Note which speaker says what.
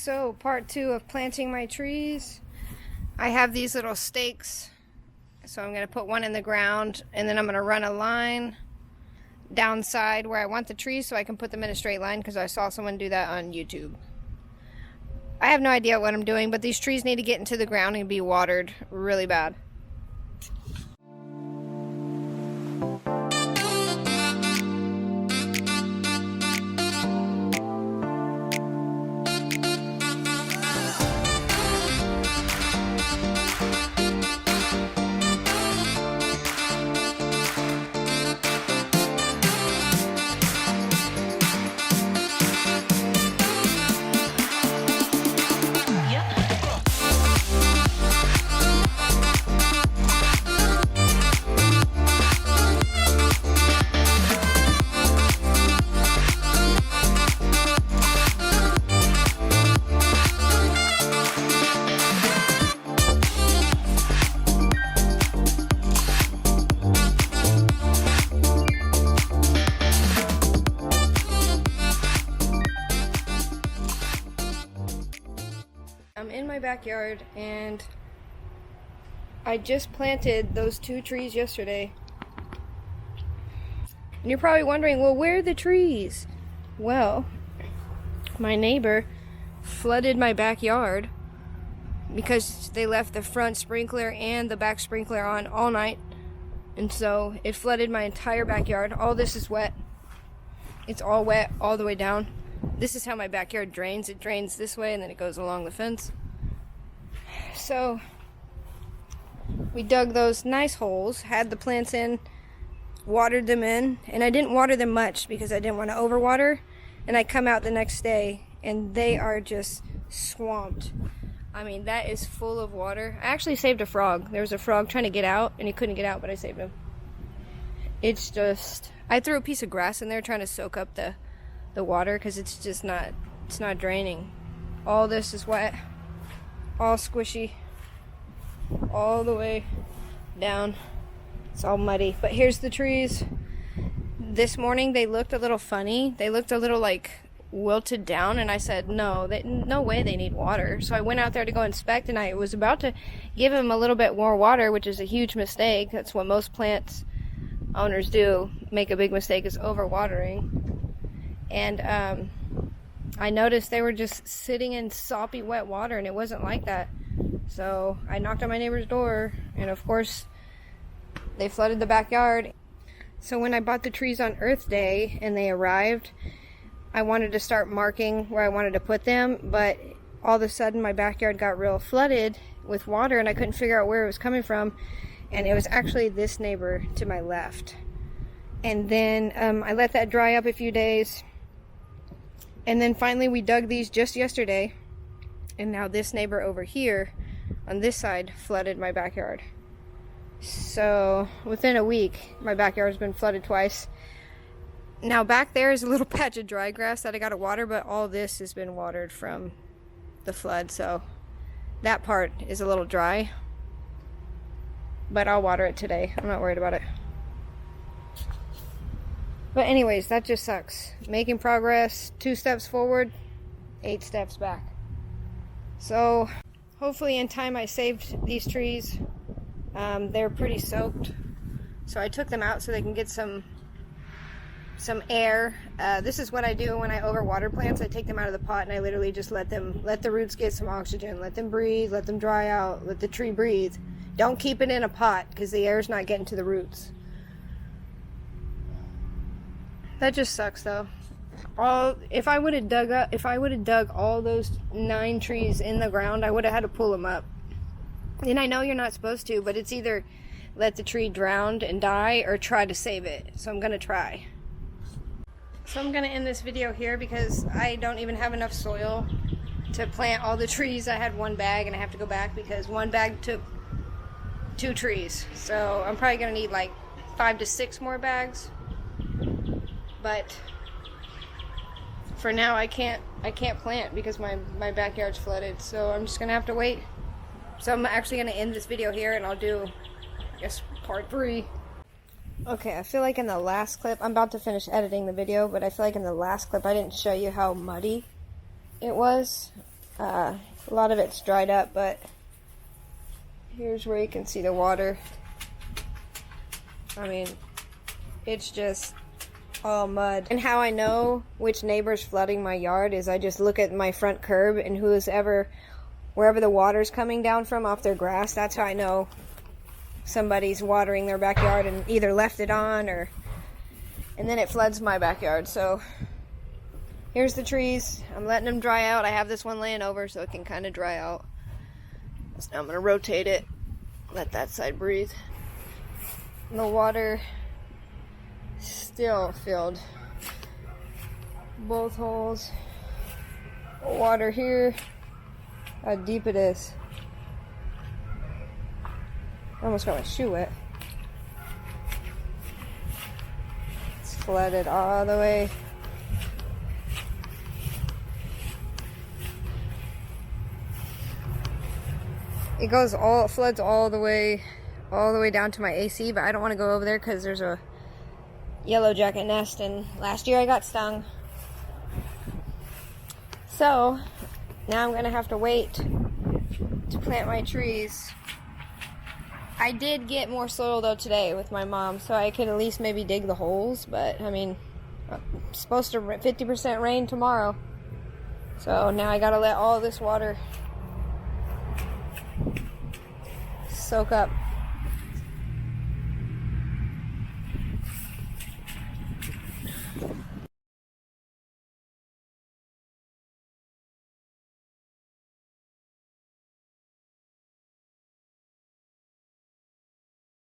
Speaker 1: So part 2 of planting my trees. I have these little stakes, so I'm going to put one in the ground, and then I'm going to run a line downside where I want the trees so I can put them in a straight line, because I saw someone do that on YouTube. I have no idea what I'm doing, but these trees need to get into the ground and be watered really bad. I'm in my backyard and I just planted those 2 trees yesterday. And you're probably wondering, well, where are the trees? Well, my neighbor flooded my backyard because they left the front sprinkler and the back sprinkler on all night. And so it flooded my entire backyard. All this is wet. It's all wet all the way down. This is how my backyard drains. It drains this way and then it goes along the fence. So we dug those nice holes, had the plants in, watered them in, and I didn't water them much because I didn't want to overwater. And I come out the next day and they are just swamped. I mean, that is full of water. I actually saved a frog. There was a frog trying to get out and he couldn't get out, but I saved him. It's just, I threw a piece of grass in there trying to soak up the water because it's just not, it's not draining. All this is wet, all squishy, all the way down. It's all muddy. But here's the trees. This morning they looked a little funny. They looked a little like wilted down, and I said no way they need water. So I went out there to go inspect, and I was about to give them a little bit more water, which is a huge mistake. That's what most plant owners do, make a big mistake, is overwatering. And I noticed they were just sitting in soppy wet water, and it wasn't like that. So I knocked on my neighbor's door, and of course they flooded the backyard. So when I bought the trees on Earth Day and they arrived, I wanted to start marking where I wanted to put them, but all of a sudden my backyard got real flooded with water and I couldn't figure out where it was coming from. And it was actually this neighbor to my left. And then I let that dry up a few days. And then finally we dug these just yesterday. And now this neighbor over here on this side flooded my backyard. So within a week, my backyard has been flooded twice. Now back there is a little patch of dry grass that I got to water, but all this has been watered from the flood. So that part is a little dry. But I'll water it today. I'm not worried about it. But anyways, that just sucks. Making progress, 2 steps forward, 8 steps back. So hopefully in time I saved these trees. They're pretty soaked. So I took them out so they can get some air. This is what I do when I overwater plants. I take them out of the pot and I literally just let the roots get some oxygen. Let them breathe, let them dry out, let the tree breathe. Don't keep it in a pot because the air's not getting to the roots. That just sucks though. If I would have dug all those 9 trees in the ground, I would have had to pull them up. And I know you're not supposed to, but it's either let the tree drown and die or try to save it. So I'm gonna try. So I'm gonna end this video here because I don't even have enough soil to plant all the trees. I had 1 bag and I have to go back because 1 bag took 2 trees. So I'm probably gonna need like 5 to 6 more bags. But for now I can't plant because my backyard's flooded, so I'm just gonna have to wait. So I'm actually gonna end this video here and I'll do, I guess, part 3. Okay, I feel like in the last clip, I'm about to finish editing the video, but I feel like in the last clip I didn't show you how muddy it was. A lot of it's dried up, but here's where you can see the water. I mean, it's just all mud. And how I know which neighbor's flooding my yard is I just look at my front curb, and wherever the water's coming down from off their grass, that's how I know somebody's watering their backyard and either left it on and then it floods my backyard. So here's the trees. I'm letting them dry out. I have this one laying over so it can kind of dry out. So now I'm gonna rotate it, let that side breathe. And the water still filled both holes. Water here, how deep it is. I almost got my shoe wet. It's flooded all the way. It floods all the way down to my AC, but I don't want to go over there because there's a yellow jacket nest, and last year I got stung. So now I'm gonna have to wait to plant my trees. I did get more soil though today with my mom, so I can at least maybe dig the holes, but I mean, it's supposed to 50% rain tomorrow. So now I gotta let all this water soak up.